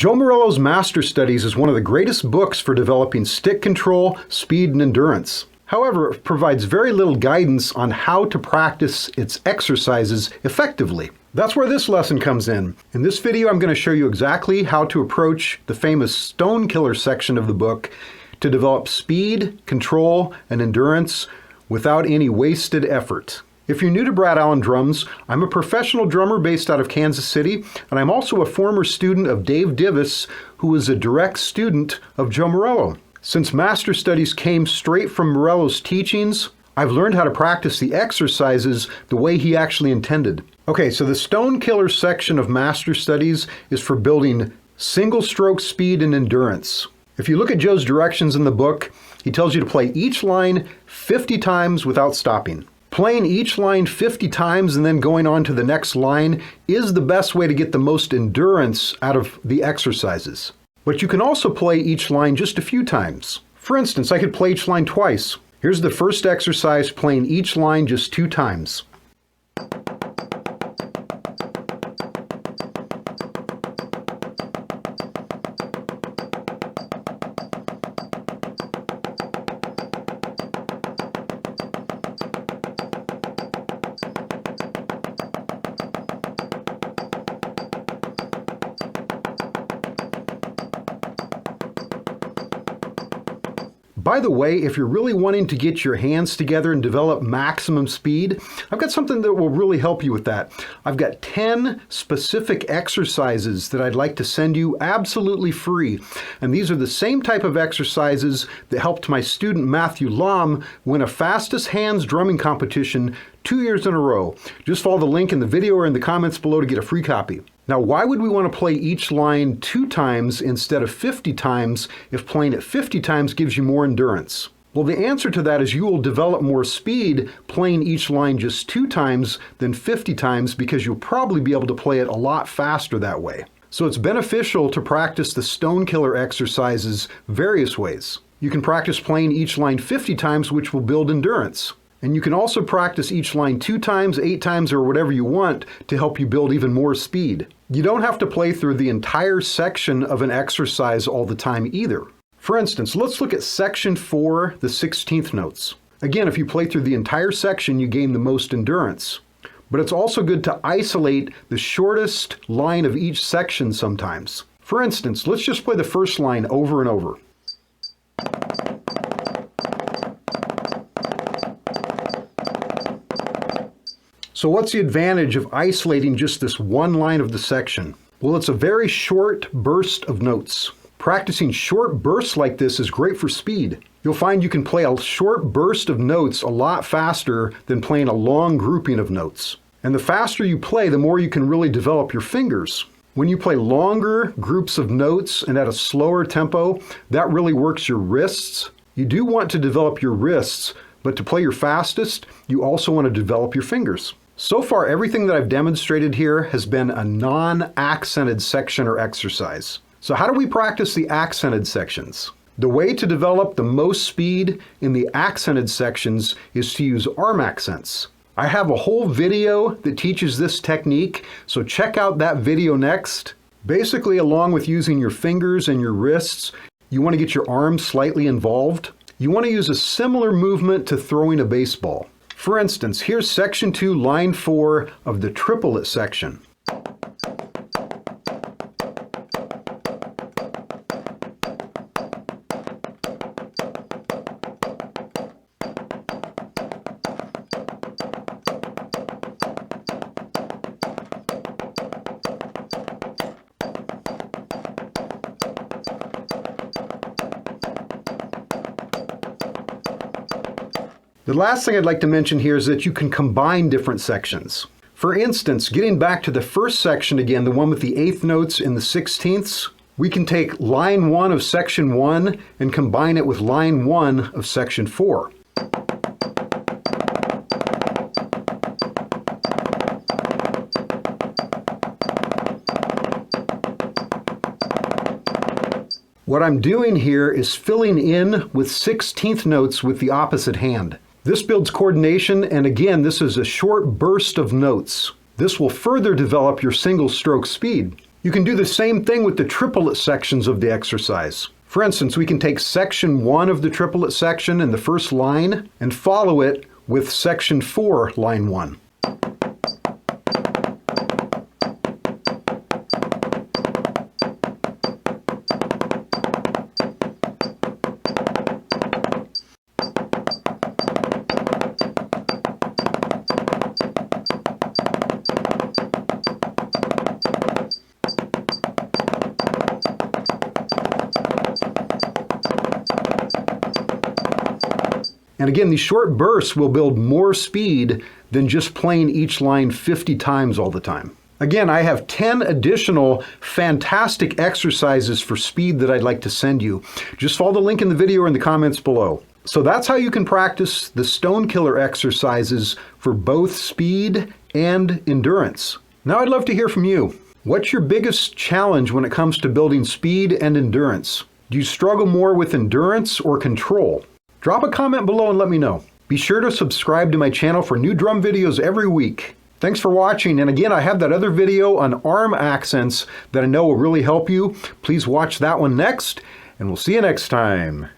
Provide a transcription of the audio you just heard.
Joe Morello's Master Studies is one of the greatest books for developing stick control, speed, and endurance. However, it provides very little guidance on how to practice its exercises effectively. That's where this lesson comes in. In this video, I'm going to show you exactly how to approach the famous stone killer section of the book to develop speed, control, and endurance without any wasted effort. If you're new to Brad Allen Drums, I'm a professional drummer based out of Kansas City, and I'm also a former student of Dave Divis, who is a direct student of Joe Morello. Since Master Studies came straight from Morello's teachings, I've learned how to practice the exercises the way he actually intended. Okay, so the stone killer section of Master Studies is for building single stroke speed and endurance. If you look at Joe's directions in the book, he tells you to play each line 50 times without stopping. Playing each line 50 times and then going on to the next line is the best way to get the most endurance out of the exercises. But you can also play each line just a few times. For instance, I could play each line twice. Here's the first exercise, playing each line just 2 times. By the way, if you're really wanting to get your hands together and develop maximum speed, I've got something that will really help you with that. I've got 10 specific exercises that I'd like to send you absolutely free. And these are the same type of exercises that helped my student Matthew Lam win a fastest hands drumming competition 2 years in a row. Just follow the link in the video or in the comments below to get a free copy. Now, why would we want to play each line 2 times instead of 50 times if playing it 50 times gives you more endurance? Well, the answer to that is you will develop more speed playing each line just 2 times than 50 times because you'll probably be able to play it a lot faster that way. So it's beneficial to practice the stone killer exercises various ways. You can practice playing each line 50 times, which will build endurance. And you can also practice each line 2 times, 8 times, or whatever you want to help you build even more speed. You don't have to play through the entire section of an exercise all the time either. For instance, let's look at section 4, the 16th notes. Again, if you play through the entire section, you gain the most endurance. But it's also good to isolate the shortest line of each section sometimes. For instance, let's just play the first line over and over. So what's the advantage of isolating just this one line of the section? Well, it's a very short burst of notes. Practicing short bursts like this is great for speed. You'll find you can play a short burst of notes a lot faster than playing a long grouping of notes. And the faster you play, the more you can really develop your fingers. When you play longer groups of notes and at a slower tempo, that really works your wrists. You do want to develop your wrists, but to play your fastest, you also want to develop your fingers. So far, everything that I've demonstrated here has been a non-accented section or exercise. So how do we practice the accented sections? The way to develop the most speed in the accented sections is to use arm accents. I have a whole video that teaches this technique, so check out that video next. Basically, along with using your fingers and your wrists, you want to get your arms slightly involved. You want to use a similar movement to throwing a baseball. For instance, here's section 2, line 4 of the triplet section. The last thing I'd like to mention here is that you can combine different sections. For instance, getting back to the first section again, the one with the 8th notes and the 16ths, we can take line 1 of section 1 and combine it with line 1 of section 4. What I'm doing here is filling in with 16th notes with the opposite hand. This builds coordination, and again, this is a short burst of notes. This will further develop your single stroke speed. You can do the same thing with the triplet sections of the exercise. For instance, we can take section 1 of the triplet section in the first line and follow it with section 4, line 1. And again, these short bursts will build more speed than just playing each line 50 times all the time. Again, I have 10 additional fantastic exercises for speed that I'd like to send you. Just follow the link in the video or in the comments below. So that's how you can practice the Stone Killer exercises for both speed and endurance. Now I'd love to hear from you. What's your biggest challenge when it comes to building speed and endurance? Do you struggle more with endurance or control? Drop a comment below and let me know. Be sure to subscribe to my channel for new drum videos every week. Thanks for watching, and again, I have that other video on arm accents that I know will really help you. Please watch that one next, and we'll see you next time.